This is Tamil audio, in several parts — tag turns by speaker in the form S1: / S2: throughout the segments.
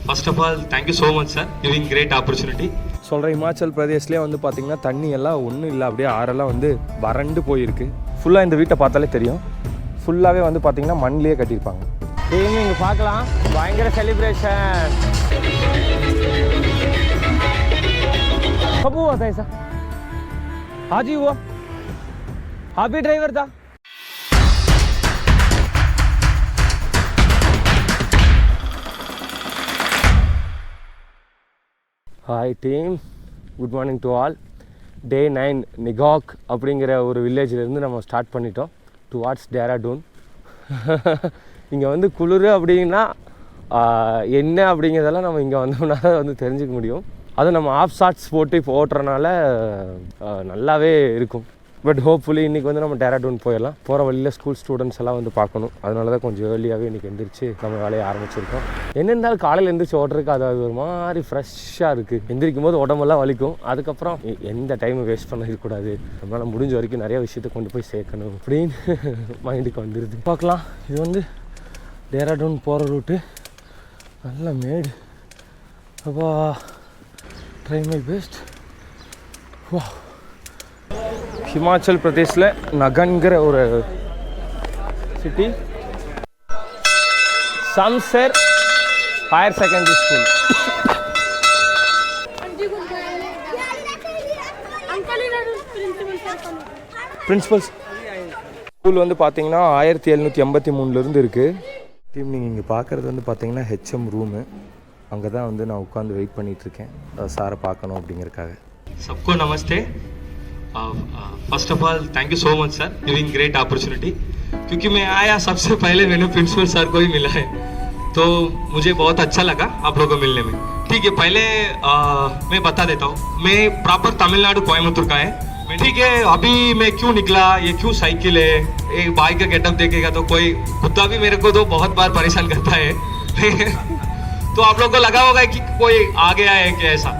S1: First of all, thank you so much, sir, giving great opportunity.
S2: சொல்கிற இமாச்சல் பிரதேஷ்லேயே வந்து பார்த்திங்கன்னா தண்ணி எல்லாம் ஒன்றும் இல்லை, அப்படியே ஆறெல்லாம் வந்து வறண்டு போயிருக்கு. ஃபுல்லாக இந்த வீட்டை பார்த்தாலே தெரியும், ஃபுல்லாகவே வந்து பார்த்திங்கன்னா மண்ணிலே கட்டியிருப்பாங்க. டெய்லி இங்கே பார்க்கலாம், பயங்கர செலிப்ரேஷன். कब हुआ था ऐसा? आज ही हुआ? आप भी ड्राइवर था? Hi team, good morning to all. Day 9 நிகாக் அப்படிங்கிற ஒரு வில்லேஜிலேருந்து நம்ம ஸ்டார்ட் பண்ணிட்டோம் டுவார்ட்ஸ் டேராடூன். இங்கே வந்து குளிர் அப்படின்னா என்ன அப்படிங்கிறதெல்லாம் நம்ம இங்கே வந்தோம்னா வந்து தெரிஞ்சுக்க முடியும். அதுவும் நம்ம ஆஃப் ஷார்ட்ஸ் போட்டு இப்போ ஓட்டுறனால நல்லாவே இருக்கும். பட் ஹோப்ஃபுல்லி இன்றைக்கி வந்து நம்ம டேராடூன் போயிடலாம். போகிற வழியில் ஸ்கூல் ஸ்டூடெண்ட்ஸ் எல்லாம் வந்து பார்க்கணும். அதனால தான் கொஞ்சம் ஏர்லியாகவே இன்றைக்கி எந்திரிச்சு நம்ம வேலையை ஆரம்பிச்சிருக்கோம். என்ன இருந்தாலும் காலையில் எந்திரிச்சு ஓட்டுறதுக்கு அது ஒரு மாதிரி ஃப்ரெஷ்ஷாக இருக்குது. எந்திரிக்கும் போது உடம்பெல்லாம் வலிக்கும். அதுக்கப்புறம் எந்த டைமும் வேஸ்ட் பண்ண இருக்கக்கூடாது, நம்மளால் முடிஞ்ச வரைக்கும் நிறைய விஷயத்தை கொண்டு போய் சேர்க்கணும் அப்படின்னு மைண்டுக்கு வந்துடுது. பார்க்கலாம். இது வந்து டேராடூன் போகிற ரூட்டு. நல்ல மேடு. அப்பா, ட்ரை மை பெஸ்ட். வா, ஹிமாச்சல் பிரதேஷில் நகன்கிற ஒரு சிட்டி. சம்சர் higher secondary school. Principals school வந்து பார்த்தீங்கன்னா 1783 இருக்குது. டீம் நீங்கள் இங்கே பார்க்குறது வந்து பார்த்தீங்கன்னா ஹெச்எம் ரூமு. அங்கே தான் வந்து நான் உட்காந்து வெயிட் பண்ணிகிட்ருக்கேன், சாரை பார்க்கணும் அப்படிங்கிறதுக்காக.
S1: सबको नमस्ते. First of all thank you so much, sir, giving great opportunity. क्योंकि मैं आया सबसे पहले मैंने प्रिंसिपल सर को ही मिला है, तो मुझे बहुत अच्छा लगा आप लोगों को मिलने में. ठीक है, पहले मैं बता देता हूँ, मैं प्रॉपर तमिलनाडु कोयम्बतूर का है. ठीक है, अभी मैं क्यों निकला, ये क्यों साइकिल है, एक बाइक का गेटअप देखेगा तो कोई कुत्ता भी मेरे को तो बहुत बार परेशान करता है. तो आप लोग को लगा होगा कि कोई आ गया है क्या ऐसा.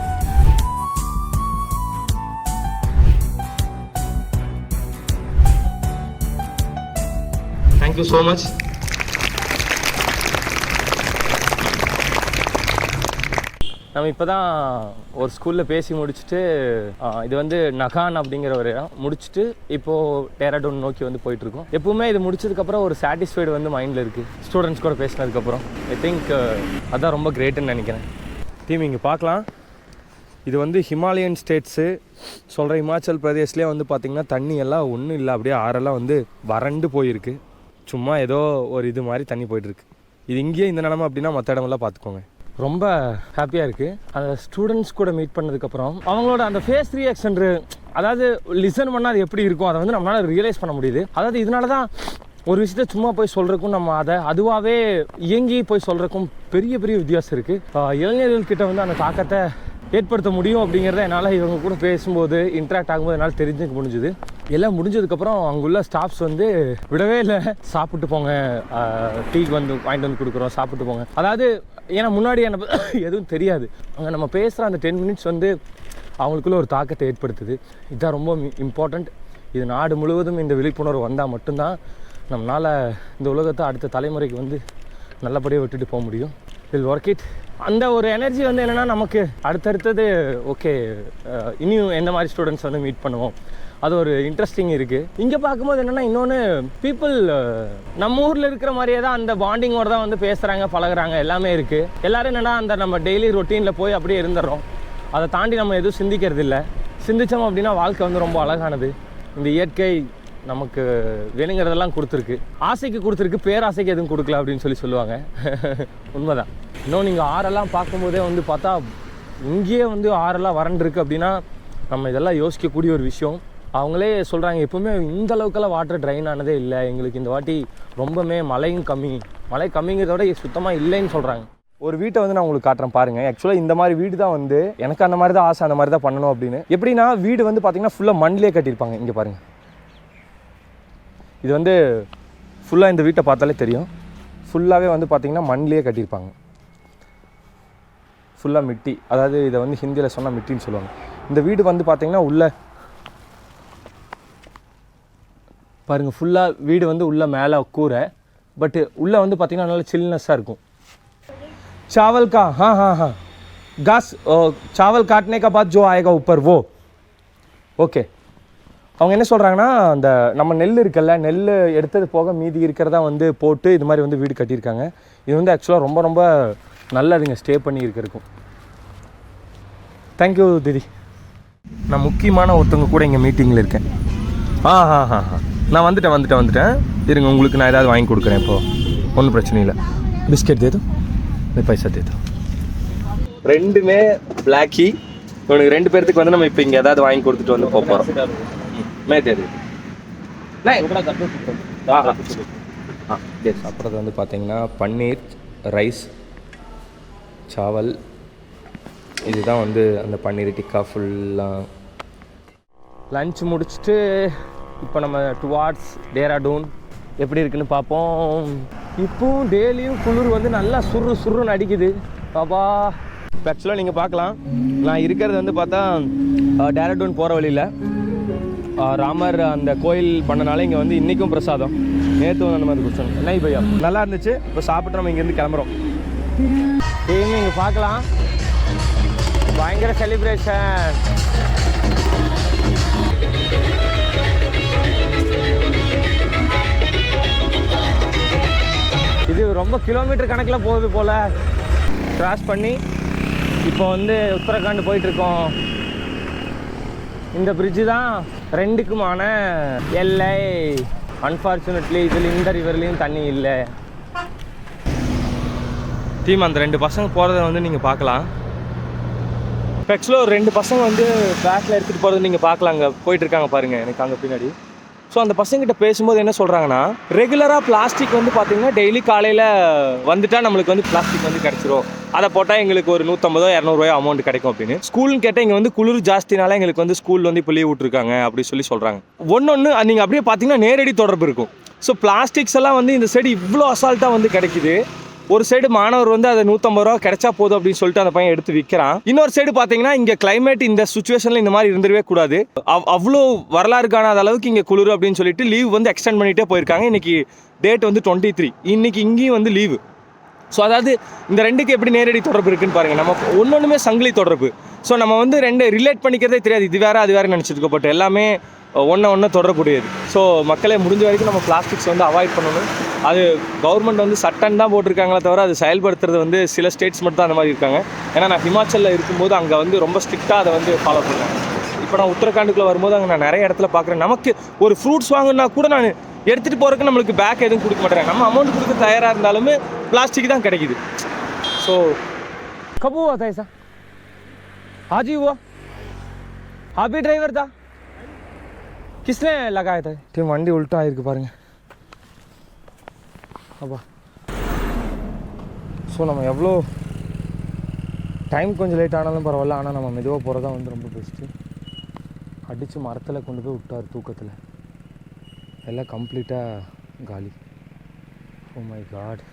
S1: Thank you so much.
S2: நம்ம இப்போ தான் ஒரு ஸ்கூலில் பேசி முடிச்சுட்டு, இது வந்து நகான் அப்படிங்கிற ஒரு இடம் முடிச்சுட்டு இப்போது டேராடூன் நோக்கி வந்து போயிட்டுருக்கோம். எப்பவுமே இது முடிச்சதுக்கப்புறம் ஒரு சாட்டிஸ்ஃபைடு வந்து மைண்டில் இருக்குது. ஸ்டூடெண்ட்ஸ் கூட பேசினதுக்கப்புறம் ஐ திங்க் அதுதான் ரொம்ப கிரேட்டுன்னு நினைக்கிறேன். டீம் இங்கே பார்க்கலாம். இது வந்து ஹிமாலயன் ஸ்டேட்ஸு. சொல்கிற இமாச்சல் பிரதேஷ்லேயே வந்து பார்த்திங்கன்னா தண்ணி எல்லாம் ஒன்றும் இல்லை, அப்படியே ஆறெல்லாம் வந்து வறண்டு போயிருக்கு. சும்மா ஏதோ ஒரு இது மாதிரி தண்ணி போயிட்டுருக்கு. இது இங்கேயே இந்த நிலமை அப்படின்னா மற்ற இடமெல்லாம் பார்த்துக்கோங்க. ரொம்ப ஹாப்பியாக இருக்குது. அந்த ஸ்டூடெண்ட்ஸ் கூட மீட் பண்ணதுக்கப்புறம் அவங்களோட அந்த ஃபேஸ் ரியாக்ஷன், அதாவது லிசன் பண்ணால் அது எப்படி இருக்கும் அதை வந்து நம்மளால் ரியலைஸ் பண்ண முடியுது. அதாவது இதனால தான் ஒரு விஷயத்த சும்மா போய் சொல்கிறக்கும் நம்ம அதுவாகவே இயங்கி போய் சொல்கிறக்கும் பெரிய பெரிய வித்தியாசம் இருக்குது. இளைஞர்கள்கிட்ட வந்து அந்த தாக்கத்தை ஏற்படுத்த முடியும் அப்படிங்கிறத என்னால் இவங்க கூட பேசும்போது இன்ட்ராக்ட் ஆகும்போது என்னால் தெரிஞ்சுக்க முடிஞ்சுது. எல்லாம் முடிஞ்சதுக்கப்புறம் அங்குள்ள ஸ்டாஃப்ஸ் வந்து விடவே இல்லை, சாப்பிட்டு போங்க, டீ வந்து வாங்கிட்டு வந்து கொடுக்குறோம், சாப்பிட்டு போங்க. அதாவது ஏன்னா முன்னாடி எனக்கு எதுவும் தெரியாது. அங்கே நம்ம பேசுகிற அந்த 10 மினிட்ஸ் வந்து அவங்களுக்குள்ள ஒரு தாக்கத்தை ஏற்படுத்துது. இதுதான் ரொம்ப இம்பார்ட்டண்ட். இது நாடு முழுவதும் இந்த விழிப்புணர்வு வந்தால் மட்டும்தான் நம்மளால் இந்த உலகத்தை அடுத்த தலைமுறைக்கு வந்து நல்லபடியாக விட்டுட்டு போக முடியும். Will work it. அந்த ஒரு எனர்ஜி வந்து என்னென்னா நமக்கு அடுத்தடுத்தது ஓகே இனியும் எந்த மாதிரி ஸ்டூடெண்ட்ஸ் வந்து மீட் பண்ணுவோம், அது ஒரு இன்ட்ரெஸ்டிங் இருக்குது. இங்கே பார்க்கும்போது என்னென்னா இன்னொன்று பீப்புள் நம்ம ஊரில் இருக்கிற மாதிரியே தான் அந்த பாண்டிங்கோடு தான் வந்து பேசுகிறாங்க, பழகுறாங்க, எல்லாமே இருக்குது. எல்லோரும் என்னென்னா அந்த நம்ம டெய்லி ரொட்டீனில் போய் அப்படியே இருந்துடுறோம். அதை தாண்டி நம்ம எதுவும் சிந்திக்கிறது இல்லை. சிந்தித்தோம் அப்படின்னா வாழ்க்கை வந்து ரொம்ப அழகானது. இந்த இயற்கை நமக்கு வேணுங்கிறதெல்லாம் கொடுத்துருக்கு, ஆசைக்கு கொடுத்துருக்கு, பேராசைக்கு எதுவும் கொடுக்கல அப்படின்னு சொல்லுவாங்க. உண்மைதான். இன்னும் நீங்கள் ஆறெல்லாம் பார்க்கும்போதே வந்து பார்த்தா இங்கேயே வந்து ஆறெல்லாம் வறண்டுருக்கு அப்படின்னா நம்ம இதெல்லாம் யோசிக்கக்கூடிய ஒரு விஷயம். அவங்களே சொல்கிறாங்க எப்போவுமே இந்த அளவுக்கெல்லாம் வாட்டர் ட்ரைன் ஆனதே இல்லை, எங்களுக்கு இந்த வாட்டி ரொம்பவே மழை கம்மிங்கிறத விட சுத்தமாக இல்லைன்னு சொல்கிறாங்க. ஒரு வீட்டை வந்து நான் உங்களுக்கு காட்டுறேன் பாருங்கள். ஆக்சுவலாக இந்த மாதிரி வீடு தான் வந்து எனக்கு அந்த மாதிரி தான் ஆசை, அந்த மாதிரி தான் பண்ணணும் அப்படின்னு. எப்படின்னா வீடு வந்து பார்த்திங்கன்னா ஃபுல்லாக மண்ணிலே கட்டியிருப்பாங்க. இங்கே பாருங்கள், இது வந்து ஃபுல்லாக இந்த வீட்டை பார்த்தாலே தெரியும், ஃபுல்லாகவே வந்து பார்த்திங்கன்னா மண்ணிலே கட்டியிருப்பாங்க. ஃபுல்லாக மிட்டி, அதாவது இதை வந்து ஹிந்தியில் சொன்னால் மிட்டின்னு சொல்லுவாங்க. இந்த வீடு வந்து பார்த்திங்கன்னா உள்ள பாருங்கள், ஃபுல்லாக வீடு வந்து உள்ளே மேலே கூரை, பட்டு உள்ளே வந்து பார்த்திங்கன்னா நல்லா சில்னஸ்ஸாக இருக்கும். चावल का हाँ हाँ हाँ घास चावल काटने का बाद जो आएगा ऊपर वो ஓகே. அவங்க என்ன சொல்கிறாங்கன்னா அந்த நம்ம நெல் இருக்குல்ல, நெல் எடுத்தது போக மீதி இருக்கிறதா வந்து போட்டு இது மாதிரி வந்து வீடு கட்டியிருக்காங்க. இது வந்து ஆக்சுவலாக ரொம்ப ரொம்ப நல்லதுங்க ஸ்டே பண்ணி இருக்கிறதுக்கும். தேங்க்யூ தீதி. நான் முக்கியமான ஒருத்தவங்க கூட இங்கே மீட்டிங்கில் இருக்கேன். ஆ ஹா ஹா ஹா நான் வந்துட்டேன். இருங்க, உங்களுக்கு நான் ஏதாவது வாங்கி கொடுக்குறேன். இப்போது ஒன்றும் பிரச்சனை இல்லை. பிஸ்கெட் தேதோ, இந்த பைசா தேதோ. ரெண்டுமே பிளாக்கி. இவனுக்கு 2 பேர்த்துக்கு வந்து நம்ம இப்போ இங்கே ஏதாவது வாங்கி கொடுத்துட்டு வந்து போகிறோம். மே தேதி சாப்பிட்றது வந்து பார்த்தீங்கன்னா பன்னீர் ரைஸ் சாவல். இதுதான் வந்து அந்த பன்னீர் டிக்கா ஃபுல்லாக. லன்ச் முடிச்சுட்டு இப்போ நம்ம டுவார்ட்ஸ் டேராடூன் எப்படி இருக்குன்னு பார்ப்போம். இப்போவும் டெய்லியும் குளிர் வந்து நல்லா சுருன்னு அடிக்குது பாபா. இப்போ ஆக்சுவலாக நீங்கள் பார்க்கலாம், நான் இருக்கிறது வந்து பார்த்தா டேராடூன் போகிற வழியில் ராமர் அந்த கோயில் பண்ணனால இங்கே வந்து இன்றைக்கும் பிரசாதம். நேற்று வந்து அந்த மாதிரி குடிச்சோம். நெய் பையா நல்லா இருந்துச்சு. இப்போ சாப்பிட்டு நம்ம இங்கேருந்து கிளம்புறோம். இங்கே பார்க்கலாம், பயங்கர செலிப்ரேஷன். இது ரொம்ப கிலோமீட்டர் கணக்கில் போகுது போல். கிராஸ் பண்ணி இப்போ வந்து உத்தரகாண்ட் போயிட்டுருக்கோம். இந்த பிரிட்ஜு தான் ரெண்டுக்குமான எல்லை. அன்ஃபார்ச்சுனேட்லி இதில் இந்த ரிவர்லேயும் தண்ணி இல்லை. டீம் அந்த 2 பசங்க போகிறத வந்து நீங்கள் பார்க்கலாம். ஆக்சுவலாக ஒரு 2 பசங்க வந்து பேக்கில் எடுத்துகிட்டு போகிறது நீங்கள் பார்க்கலாம். அங்கே போயிட்டுருக்காங்க பாருங்கள் எனக்கு அங்கே பின்னாடி. ஸோ அந்த பசங்கிட்ட பேசும்போது என்ன சொல்கிறாங்கன்னா, ரெகுலராக பிளாஸ்டிக் வந்து பார்த்திங்கன்னா டெய்லி காலையில் வந்துட்டால் நம்மளுக்கு வந்து பிளாஸ்டிக் வந்து கிடச்சிரும். அதை போட்டால் எங்களுக்கு ஒரு 150 200 அமௌண்ட் கிடைக்கும் அப்படின்னு. ஸ்கூல்னு கேட்டால் இங்கே வந்து குளிர் ஜாஸ்தினால எங்களுக்கு வந்து ஸ்கூல் வந்து இப்போ லீவ் விட்ருக்காங்க அப்படி சொல்கிறாங்க. ஒன்று நீங்கள் அப்படியே பார்த்தீங்கன்னா நேரடி தொடர்பு இருக்கும். ஸோ பிளாஸ்டிக்ஸ் எல்லாம் வந்து இந்த சைடு இவ்வளோ அசால்ட்டாக வந்து கிடைக்குது. ஒரு சைடு மாணவர் வந்து அதை 150 ரூபா கிடைச்சா போதும் அப்படின்னு சொல்லிட்டு அந்த பையன் எடுத்து விற்கிறான். இன்னொரு சைடு பார்த்தீங்கன்னா இங்கே கிளைமேட் இந்த சுச்சுவேஷனில் இந்த மாதிரி இருந்துடவே கூடாது. அவ்வளோ வரலாறு காணாத அளவுக்கு இங்கே குளிர் அப்படின்னு சொல்லிட்டு லீவ் வந்து எக்ஸ்டெண்ட் பண்ணிகிட்டே போயிருக்காங்க. இன்றைக்கி டேட் வந்து 23. இன்றைக்கி இங்கேயும் வந்து லீவு. ஸோ அதாவது இந்த 2க்கு எப்படி நேரடி தொடர்பு இருக்குன்னு பாருங்கள். நம்ம ஒன்றுமே சங்கிலி தொடர்பு. ஸோ நம்ம வந்து 2 ரிலேட் பண்ணிக்கிறதே தெரியாது. இது வேறு அது வேறு நினச்சிட்டு இருக்கோம். பட் எல்லாமே ஒன்று தொடரக்கூடியது. ஸோ மக்களே முடிஞ்ச வரைக்கும் நம்ம பிளாஸ்டிக்ஸ் வந்து அவாய்ட் பண்ணணும். அது கவர்மெண்ட் வந்து சட்டம் தான் போட்டிருக்காங்களே தவிர அது செயல்படுத்துறது வந்து சில ஸ்டேட்ஸ் மட்டும் தான் அந்த மாதிரி இருக்காங்க. ஏன்னா நான் ஹிமாச்சலில் இருக்கும்போது அங்கே வந்து ரொம்ப ஸ்ட்ரிக்டாக அதை வந்து ஃபாலோ பண்ணுறாங்க. இப்போ நான் உத்தரகாண்டுக்குள்ளே வரும்போது அங்கே நான் நிறைய இடத்துல பார்க்குறேன். நமக்கு ஒரு ஃப்ரூட்ஸ் வாங்கினா கூட நான் எடுத்துகிட்டு போகிறதுக்கு நம்மளுக்கு பேக் எதுவும் கொடுக்க மாட்டேறாங்க. நம்ம அமௌண்ட் கொடுக்க தயாராக இருந்தாலுமே பிளாஸ்டிக் தான் கிடைக்குது. ஸோ கபு हुआ था ऐसा? आज ही हुआ? आप भी ड्राइवर था? किसने लगाया था? ठीक வண்டி உள்ட்டா ஆயிருக்கு பாருங்க. அப்பா ஸோ நம்ம எவ்வளோ டைம் கொஞ்சம் லேட் ஆனாலும் பரவாயில்ல. ஆனால் நம்ம மெதுவாக போகிறதா வந்து ரொம்ப பெஸ்ட்டு. அடித்து மரத்தில் கொண்டு போய் விட்டார் தூக்கத்தில். எல்லாம் கம்ப்ளீட்டாக காலி. Oh my God.